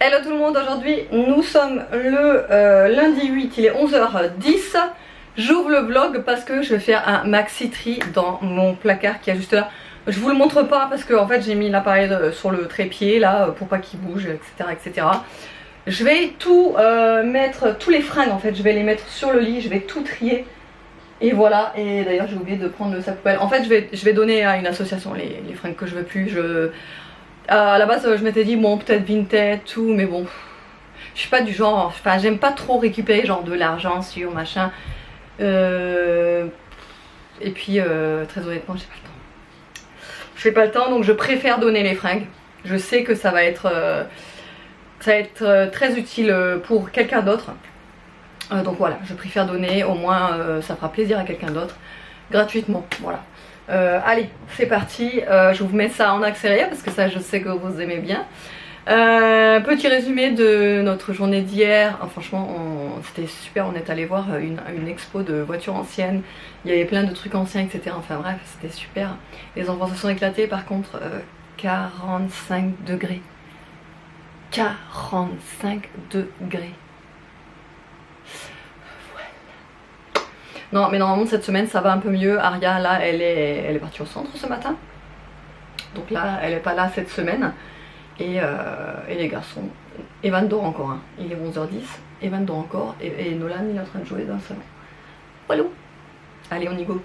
Hello tout le monde, aujourd'hui nous sommes le lundi 8, il est 11h10. J'ouvre le vlog parce que je vais faire un maxi tri dans mon placard qui est juste là. Je vous le montre pas parce que en fait j'ai mis l'appareil sur le trépied là pour pas qu'il bouge, etc., etc. Je vais tout mettre, tous les fringues en fait, je vais les mettre sur le lit, je vais tout trier. Et voilà, et d'ailleurs j'ai oublié de prendre le sac poubelle. En fait je vais donner à une association les fringues que je veux plus. À la base je m'étais dit bon peut-être Vinted tout, mais bon je suis pas du genre, enfin j'aime pas trop récupérer genre de l'argent sur machin. Et puis très honnêtement j'ai pas le temps. J'ai pas le temps donc je préfère donner les fringues. Je sais que ça va être très utile pour quelqu'un d'autre. Donc voilà, je préfère donner, au moins ça fera plaisir à quelqu'un d'autre, gratuitement, voilà. Allez, c'est parti, je vous mets ça en accéléré parce que ça je sais que vous aimez bien. Petit résumé de notre journée d'hier. Franchement c'était super, on est allé voir une expo de voitures anciennes. Il y avait plein de trucs anciens, etc. Enfin bref, c'était super. Les enfants se sont éclatés, par contre 45 degrés. 45 degrés. Non mais normalement cette semaine ça va un peu mieux. Aria là elle est partie au centre ce matin. Donc là elle est pas là cette semaine. Et les garçons, Evan dort encore hein. Il est 11h10, Evan dort encore et Nolan il est en train de jouer dans le salon. Voilà. Allez on y go.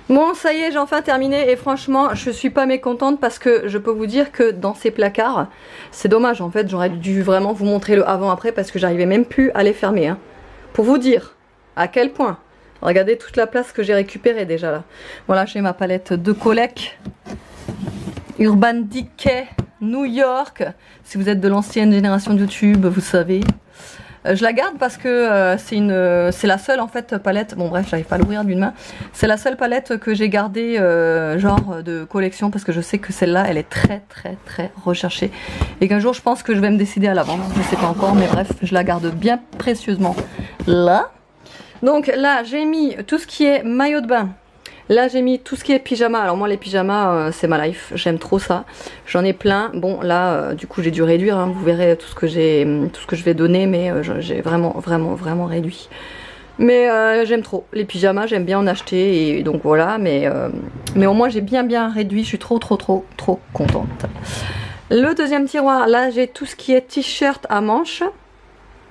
Bon ça y est j'ai enfin terminé et franchement je suis pas mécontente parce que je peux vous dire que dans ces placards c'est dommage en fait, j'aurais dû vraiment vous montrer le avant après parce que j'arrivais même plus à les fermer hein. Pour vous dire à quel point, regardez toute la place que j'ai récupérée déjà là. Voilà j'ai ma palette de Colec Urban Decay New York. Si vous êtes de l'ancienne génération de YouTube vous savez. Je la garde parce que c'est la seule en fait palette, bon bref j'arrive pas à l'ouvrir d'une main. C'est la seule palette que j'ai gardée genre de collection parce que je sais que celle-là elle est très recherchée. Et qu'un jour je pense que je vais me décider à la vendre, je sais pas encore mais bref je la garde bien précieusement là. Donc là j'ai mis tout ce qui est maillot de bain. Là j'ai mis tout ce qui est pyjama. Alors moi les pyjamas c'est ma life, j'aime trop ça. J'en ai plein. Bon là du coup j'ai dû réduire hein. Vous verrez tout ce que je vais donner mais j'ai vraiment réduit. Mais j'aime trop les pyjamas, j'aime bien en acheter et donc voilà. Mais au moins j'ai bien réduit, je suis trop contente. Le deuxième tiroir, là j'ai tout ce qui est t-shirt à manches.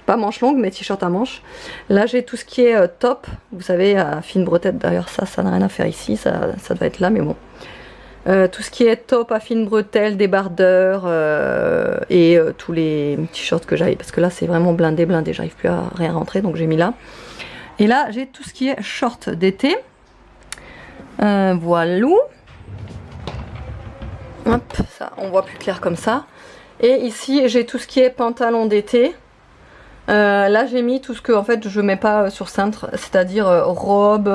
Pas manche longue mais t-shirt à manches. Là j'ai tout ce qui est top, vous savez à fine bretelle, d'ailleurs ça n'a rien à faire ici, ça doit être là mais bon. Tout ce qui est top à fine bretelle, débardeur et tous les t-shirts que j'avais parce que là c'est vraiment blindé, j'arrive plus à rien rentrer donc j'ai mis là. Et là j'ai tout ce qui est short d'été. Voilou. Hop, ça, on voit plus clair comme ça. Et ici, j'ai tout ce qui est pantalon d'été. Là, j'ai mis tout ce que en fait je mets pas sur cintre, c'est-à-dire robe,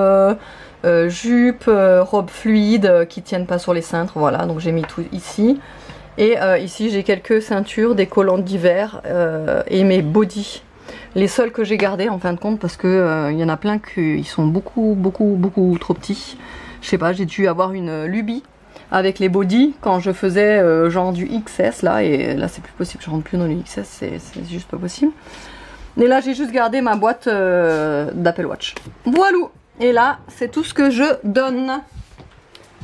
jupe, robe fluide qui tiennent pas sur les cintres. Voilà, donc j'ai mis tout ici. Et ici, j'ai quelques ceintures, des collants d'hiver et mes bodys. Les seuls que j'ai gardés en fin de compte parce que il y en a plein qui sont beaucoup trop petits. Je sais pas, j'ai dû avoir une lubie avec les bodys quand je faisais genre du XS là, et là c'est plus possible, je rentre plus dans le XS, c'est juste pas possible. Et là j'ai juste gardé ma boîte d'Apple Watch. Voilou. Et là c'est tout ce que je donne.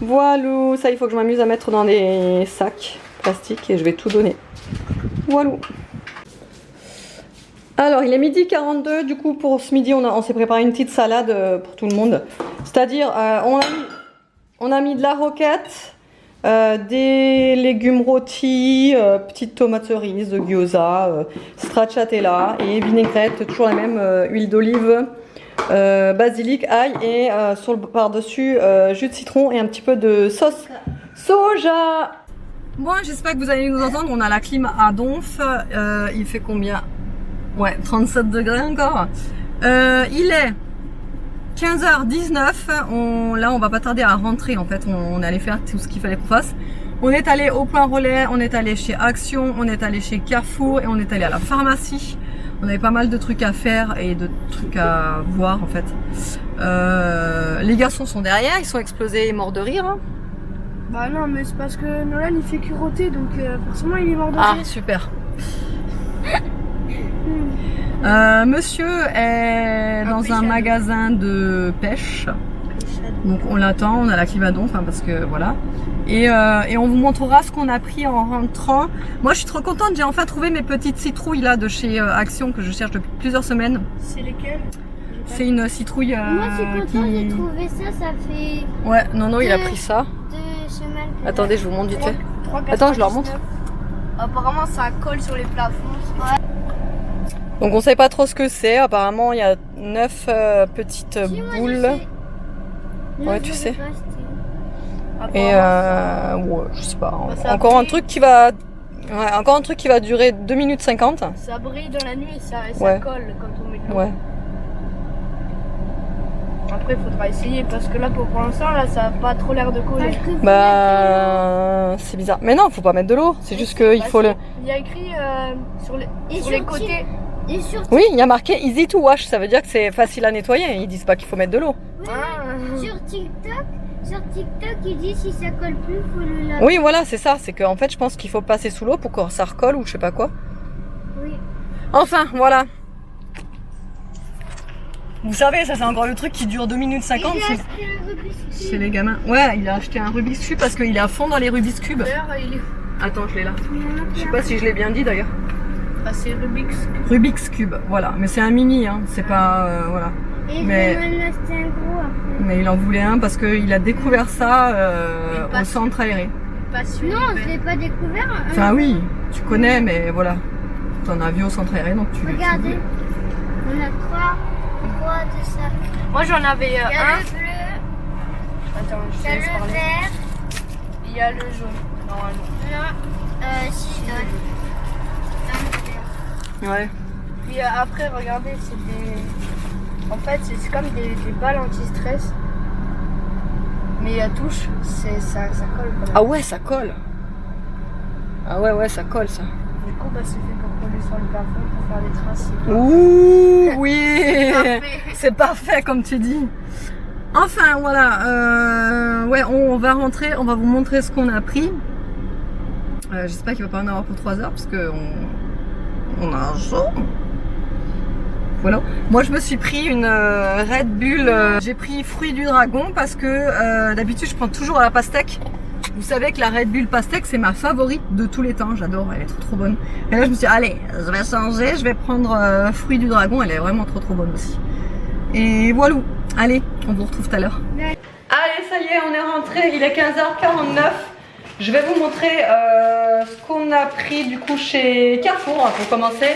Voilou. Ça il faut que je m'amuse à mettre dans des sacs plastiques et je vais tout donner. Voilou. Alors il est 12h42, du coup pour ce midi on s'est préparé une petite salade pour tout le monde. C'est-à-dire on a mis de la roquette, des légumes rôtis, petites tomates cerises, de gyoza, stracciatella et vinaigrette, toujours la même, huile d'olive, basilic, ail et par-dessus jus de citron et un petit peu de sauce soja. Bon, j'espère que vous allez nous entendre, on a la clim à donf, il fait combien? Ouais, 37 degrés encore. Il est 15h19, là on va pas tarder à rentrer en fait, on est allé faire tout ce qu'il fallait qu'on fasse. On est allé au point relais, on est allé chez Action, on est allé chez Carrefour et on est allé à la pharmacie. On avait pas mal de trucs à faire et de trucs à voir en fait. Les garçons sont derrière, ils sont explosés et morts de rire. Hein. Bah non mais c'est parce que Nolan il fait curotter donc forcément il est mort de rire. Ah super. Monsieur est dans un magasin de pêche, donc on l'attend, on a la clim à donf parce que voilà, et on vous montrera ce qu'on a pris en rentrant. Moi je suis trop contente, j'ai enfin trouvé mes petites citrouilles là de chez Action que je cherche depuis plusieurs semaines. C'est lesquelles? C'est une citrouille Moi je suis contente, j'ai trouvé ça, ça fait... Ouais, non, il a pris ça. 2 semaines. Attendez, je vous montre vite fait. Attends, je leur montre. Apparemment ça colle sur les plafonds. Ouais. Donc on sait pas trop ce que c'est, apparemment il y a 9 petites boules. Ouais, tu sais. Et ouais, je sais pas. Encore un truc qui va... Ouais, encore un truc qui va durer 2 minutes 50. Ça brille dans la nuit et ça ouais. Colle quand on met de l'eau. Ouais. Après il faudra essayer parce que là pour l'instant là ça a pas trop l'air de coller. Bah c'est bizarre. Mais non, faut pas mettre de l'eau, c'est juste qu'il faut le... Il y a écrit sur les côtés. Et sur... Oui, il y a marqué easy to wash, ça veut dire que c'est facile à nettoyer, ils disent pas qu'il faut mettre de l'eau. Oui, sur TikTok, ils disent si ça colle plus, faut le laver. Oui, voilà, c'est ça, c'est qu'en fait je pense qu'il faut passer sous l'eau pour que ça recolle ou je sais pas quoi. Oui. Enfin, voilà. Vous savez, ça c'est encore le truc qui dure 2 minutes 50. C'est les gamins. Ouais, il a acheté un Rubik's Cube parce qu'il est à fond dans les Rubik's Cube. D'ailleurs, il est... Attends, je l'ai là. Je sais pas si je l'ai bien dit d'ailleurs. Ah, c'est Rubik's Cube. Rubik's Cube, voilà. Mais c'est un mini, hein. C'est pas... voilà. Et mais c'est un gros après. Mais il en voulait un parce qu'il a découvert ça au centre aéré. Non, je l'ai pas découvert. Enfin oui, tu connais, mais voilà. T'en as vu au centre aéré, donc tu... Regardez, on a 3 de ça. Moi j'en avais Il y a un. le bleu, Attends, je il y a te laisse le parler. vert. Il y a le jaune, normalement. Non, si, je donne. Ouais. Puis après, regardez, c'est des... En fait, c'est comme des balles anti-stress. Mais la touche, ça colle quand même. Ah ouais, ça colle. Ah ouais, ça colle ça. Du coup, bah, c'est fait pour coller sur le plafond, pour faire des traces. Ouh, oui. Parfait. C'est parfait comme tu dis. Enfin voilà, ouais, on va rentrer, on va vous montrer ce qu'on a pris. J'espère qu'il va pas en avoir pour 3 heures parce que on a un jour. Voilà. Moi je me suis pris une Red Bull, j'ai pris fruit du dragon parce que d'habitude je prends toujours à la pastèque. Vous savez que la Red Bull pastèque c'est ma favorite de tous les temps, j'adore, elle est trop bonne. Et là je me suis dit allez, je vais changer, je vais prendre fruit du dragon, elle est vraiment trop bonne aussi. Et voilà, allez, on vous retrouve tout à l'heure. Allez, ça y est, on est rentré, il est 15h49. Je vais vous montrer ce qu'on a pris du coup chez Carrefour pour commencer.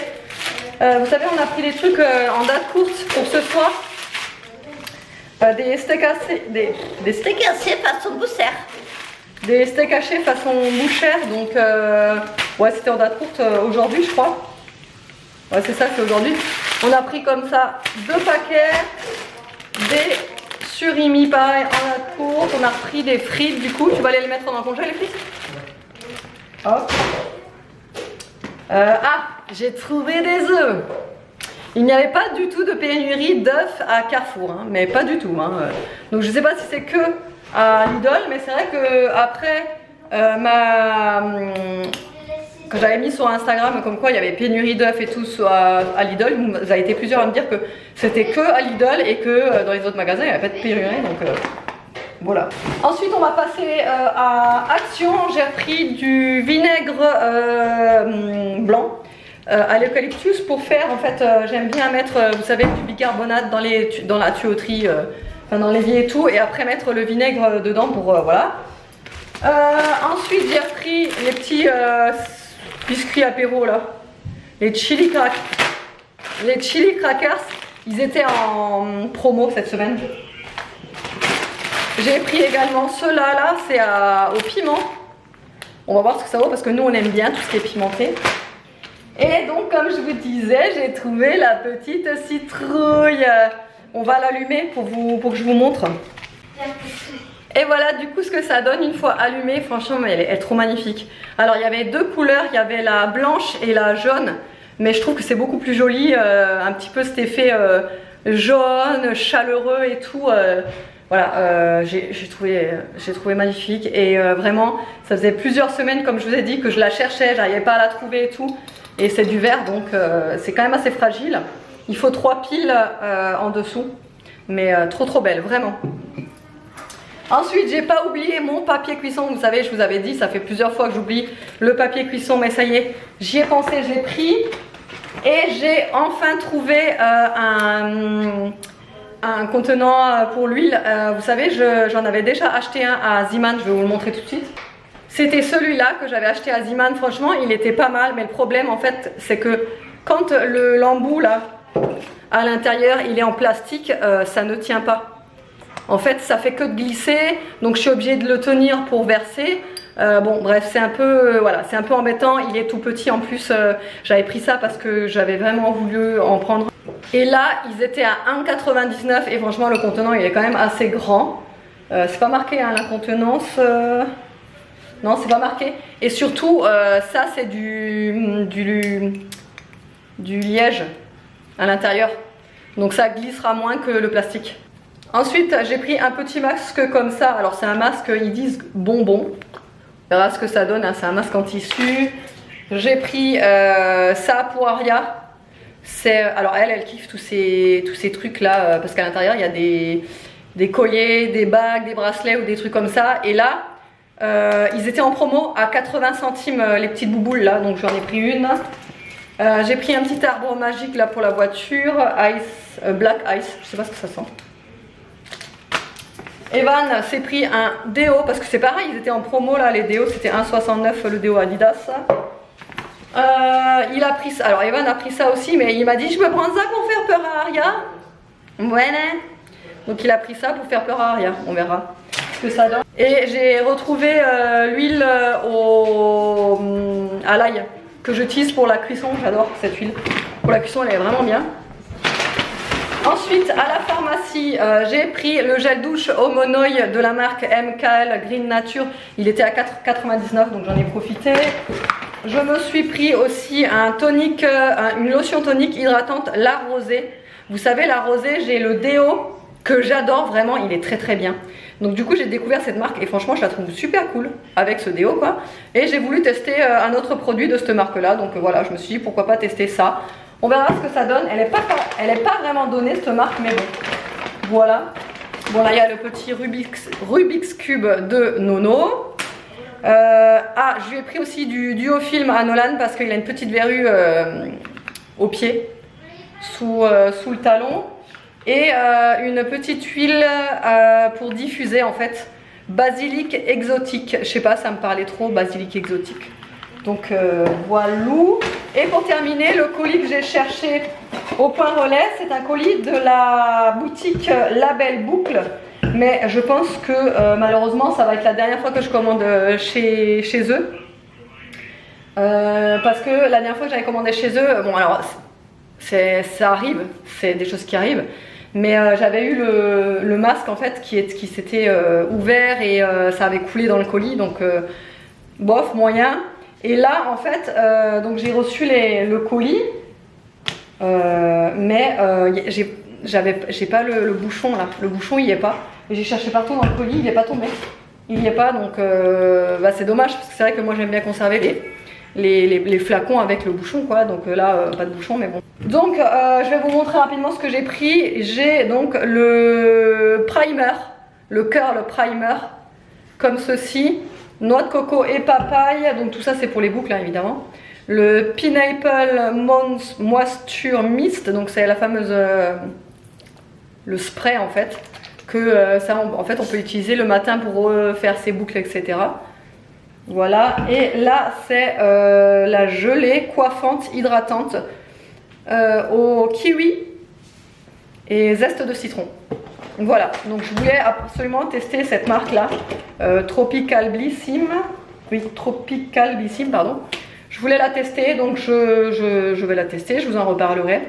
Vous savez, on a pris des trucs en date courte pour ce soir. Des steaks hachés, des steaks hachés façon bouchère. Des steaks hachés façon bouchère, donc ouais, c'était en date courte aujourd'hui, je crois. Ouais, c'est ça, c'est aujourd'hui. On a pris comme ça 2 paquets, des surimi pareil en date courte. On a repris des frites, du coup, tu vas aller les mettre dans le congèle, les frites. Hop. Ah, j'ai trouvé des œufs. Il n'y avait pas du tout de pénurie d'œufs à Carrefour, hein, mais pas du tout. Hein. Donc je sais pas si c'est que à Lidl, mais c'est vrai que après quand j'avais mis sur Instagram comme quoi il y avait pénurie d'œufs et tout à Lidl, vous avez été plusieurs à me dire que c'était que à Lidl et que dans les autres magasins il n'y avait pas de pénurie, donc voilà. Ensuite on va passer à Action. J'ai repris du vinaigre blanc à l'eucalyptus pour faire, en fait j'aime bien mettre vous savez du bicarbonate dans la tuyauterie, enfin dans l'évier et tout, et après mettre le vinaigre dedans pour voilà. Ensuite j'ai repris les petits biscuits apéro là, les chili crackers. Ils étaient en promo cette semaine. J'ai pris également ceux-là, là, c'est au piment. On va voir ce que ça vaut parce que nous on aime bien tout ce qui est pimenté. Et donc comme je vous disais, j'ai trouvé la petite citrouille. On va l'allumer pour que je vous montre. Et voilà du coup ce que ça donne une fois allumée. Franchement elle est trop magnifique. Alors il y avait 2 couleurs, il y avait la blanche et la jaune. Mais je trouve que c'est beaucoup plus joli, un petit peu cet effet jaune, chaleureux et tout. Voilà, j'ai trouvé magnifique. Et vraiment ça faisait plusieurs semaines comme je vous ai dit que je la cherchais, j'arrivais pas à la trouver et tout. Et c'est du verre donc c'est quand même assez fragile. Il faut 3 piles en dessous. Mais trop belle, vraiment. Ensuite, j'ai pas oublié mon papier cuisson. Vous savez, je vous avais dit, ça fait plusieurs fois que j'oublie le papier cuisson, mais ça y est, j'y ai pensé, je l'ai pris. Et j'ai enfin trouvé un contenant pour l'huile. Vous savez, j'en avais déjà acheté un à Ziman, je vais vous le montrer tout de suite. C'était celui-là que j'avais acheté à Ziman, franchement, il était pas mal, mais le problème en fait, c'est que quand l'embout là, à l'intérieur, il est en plastique, ça ne tient pas. En fait ça fait que de glisser, donc je suis obligée de le tenir pour verser. Bon bref c'est un peu voilà, c'est un peu embêtant, il est tout petit en plus. J'avais pris ça parce que j'avais vraiment voulu en prendre. Et là ils étaient à 1,99 et franchement le contenant il est quand même assez grand. C'est pas marqué hein, la contenance, non c'est pas marqué. Et surtout ça c'est du liège à l'intérieur, donc ça glissera moins que le plastique. Ensuite, j'ai pris un petit masque comme ça. Alors, c'est un masque, ils disent bonbon. On verra ce que ça donne. Hein. C'est un masque en tissu. J'ai pris ça pour Aria. Alors, elle kiffe tous ces trucs-là. Parce qu'à l'intérieur, il y a des colliers, des bagues, des bracelets ou des trucs comme ça. Et là, ils étaient en promo à 80 centimes les petites bouboules là. Donc, j'en ai pris une. J'ai pris un petit arbre magique là pour la voiture. Ice, Black Ice. Je sais pas ce que ça sent. Evan s'est pris un déo parce que c'est pareil, ils étaient en promo là, les déos c'était 1,69 le déo Adidas. Il a pris ça, alors Evan a pris ça aussi, mais il m'a dit je peux prendre ça pour faire peur à Aria. Voilà. Donc il a pris ça pour faire peur à Aria, on verra ce que ça donne. Et j'ai retrouvé l'huile à l'ail que j'utilise pour la cuisson, j'adore cette huile. Pour la cuisson elle est vraiment bien. Ensuite, à la pharmacie, j'ai pris le gel douche Homonoï de la marque MKL Green Nature. Il était à 4,99 donc j'en ai profité. Je me suis pris aussi un tonique, une lotion tonique hydratante, la rosée. Vous savez, la rosée, j'ai le déo que j'adore vraiment, il est très bien. Donc du coup, j'ai découvert cette marque et franchement, je la trouve super cool avec ce déo quoi. Et j'ai voulu tester un autre produit de cette marque là. Donc voilà, je me suis dit pourquoi pas tester ça. On verra ce que ça donne. Elle est pas vraiment donnée cette marque, mais bon. Voilà. Bon là il y a le petit Rubik's Cube de Nono. Je lui ai pris aussi du Duofilm à Nolan parce qu'il a une petite verrue au pied, sous le talon. Et une petite huile pour diffuser en fait. Basilic exotique. Je sais pas, ça me parlait trop, basilic exotique. Donc voilà. Et pour terminer, le colis que j'ai cherché au point relais, c'est un colis de la boutique Label Boucle. Mais je pense que malheureusement, ça va être la dernière fois que je commande chez eux. Parce que la dernière fois que j'avais commandé chez eux, bon alors ça arrive, c'est des choses qui arrivent. Mais j'avais eu le masque en fait qui s'était ouvert et ça avait coulé dans le colis. Donc bof, moyen. Et là en fait, donc j'ai reçu le colis. Mais j'ai pas le bouchon là. Le bouchon il y est pas. Et j'ai cherché partout dans le colis, il n'est pas tombé. Il n'y est pas, donc bah, c'est dommage parce que c'est vrai que moi j'aime bien conserver les flacons avec le bouchon quoi. Donc là pas de bouchon mais bon. Donc je vais vous montrer rapidement ce que j'ai pris. J'ai donc le primer, le curl primer comme ceci. Noix de coco et papaye, donc tout ça c'est pour les boucles hein, évidemment. Le Pineapple Moisture Mist, donc c'est la fameuse le spray en fait que ça en fait on peut utiliser le matin pour faire ses boucles etc. Voilà, et là c'est la gelée coiffante hydratante au kiwi et zeste de citron. Voilà, donc je voulais absolument tester cette marque là, Tropical Blissim, oui Tropical Blissim pardon. Je voulais la tester, donc je vais la tester, je vous en reparlerai.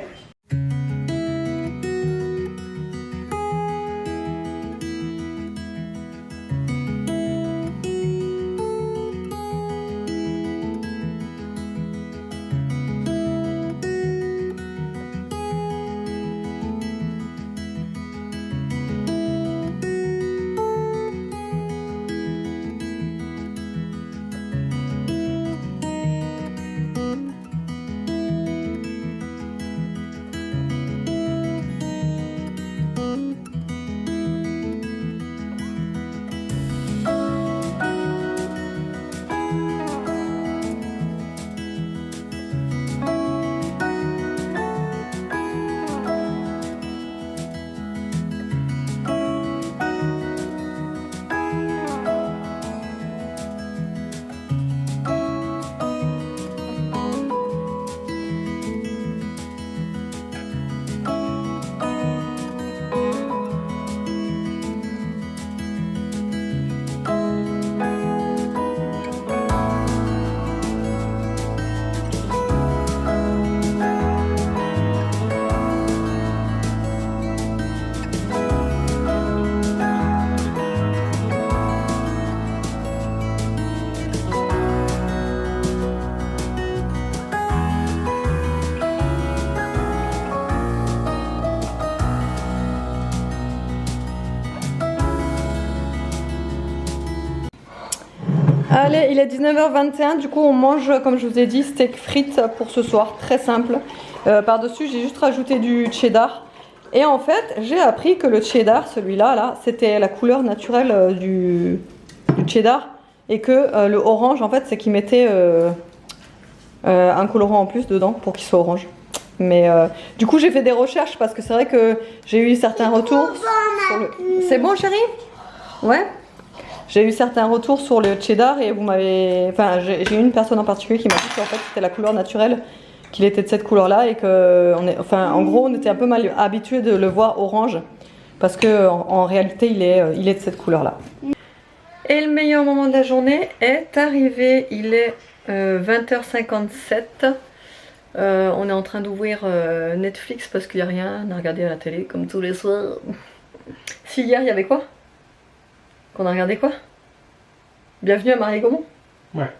Allez, il est 19h21, du coup on mange, comme je vous ai dit, steak frites pour ce soir, très simple. Par-dessus, j'ai juste rajouté du cheddar. Et en fait, j'ai appris que le cheddar, celui-là, là, c'était la couleur naturelle du cheddar. Et que le orange, en fait, c'est qu'ils mettaient un colorant en plus dedans pour qu'il soit orange. Mais du coup, j'ai fait des recherches parce que c'est vrai que j'ai eu certains retours. C'est bon, chérie? Ouais. J'ai eu certains retours sur le cheddar et vous m'avez... Enfin, j'ai eu une personne en particulier qui m'a dit qu'en fait c'était la couleur naturelle, qu'il était de cette couleur-là et que... Enfin, en gros, on était un peu mal habitué de le voir orange parce que en réalité, il est de cette couleur-là. Et le meilleur moment de la journée est arrivé. Il est 20h57. On est en train d'ouvrir Netflix parce qu'il n'y a rien à regarder à la télé comme tous les soirs. Si, hier, il y avait quoi? Qu'on a regardé quoi? Bienvenue à Marie Gaumont? Ouais.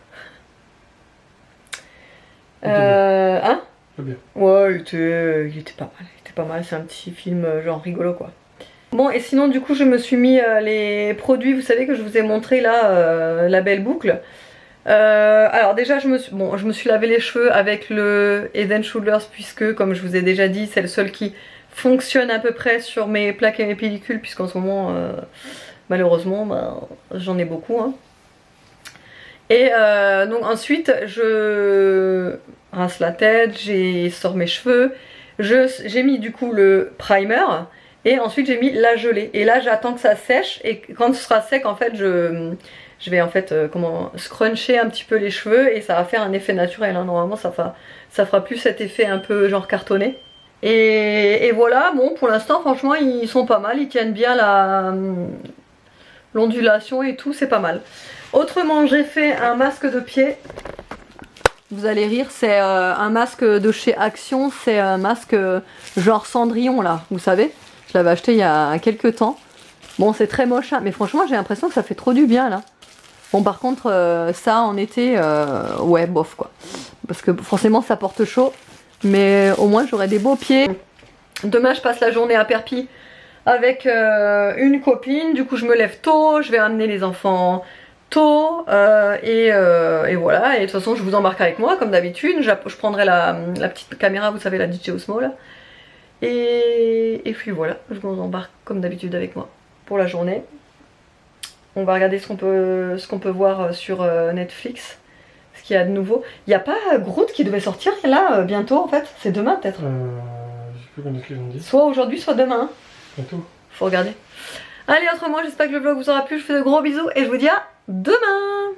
Hein? Bien. Ouais, il était pas mal. Il était pas mal, c'est un petit film genre rigolo quoi. Bon, et sinon du coup je me suis mis les produits, vous savez que je vous ai montré là, la belle boucle. Alors déjà je me suis lavé les cheveux avec le Head & Shoulders puisque comme je vous ai déjà dit c'est le seul qui fonctionne à peu près sur mes plaques et mes pellicules puisqu'en ce moment malheureusement bah, j'en ai beaucoup hein. Et donc ensuite je rince la tête, j'ai sors mes cheveux, j'ai mis du coup le primer Et ensuite j'ai mis la gelée. Et là j'attends que ça sèche. Et quand ce sera sec, en fait, je vais en fait scruncher un petit peu les cheveux. Et ça va faire un effet naturel. Hein. Normalement ça fera plus cet effet un peu genre cartonné. Et voilà, bon pour l'instant franchement ils sont pas mal. Ils tiennent bien l'ondulation et tout, c'est pas mal. Autrement j'ai fait un masque de pied. Vous allez rire, c'est un masque de chez Action. C'est un masque genre Cendrillon là, vous savez. Je l'avais acheté il y a quelques temps. Bon c'est très moche hein, mais franchement j'ai l'impression que ça fait trop du bien là. Bon par contre ça en été, ouais bof quoi. Parce que forcément ça porte chaud. Mais au moins j'aurai des beaux pieds. Demain je passe la journée à Perpignan avec une copine. Du coup je me lève tôt, je vais amener les enfants tôt. Et voilà. Et de toute façon je vous embarque avec moi comme d'habitude. Je prendrai la petite caméra, vous savez, la DJ Osmo là. Et puis voilà, je vous embarque comme d'habitude avec moi pour la journée. On va regarder ce qu'on peut voir sur Netflix. Ce qu'il y a de nouveau. Il n'y a pas Groot qui devait sortir là bientôt en fait. C'est demain peut-être. Je peux connaître les lundi. Soit aujourd'hui, soit demain. Hein. Bientôt. Faut regarder. Allez, autrement, j'espère que le vlog vous aura plu. Je vous fais de gros bisous et je vous dis à demain.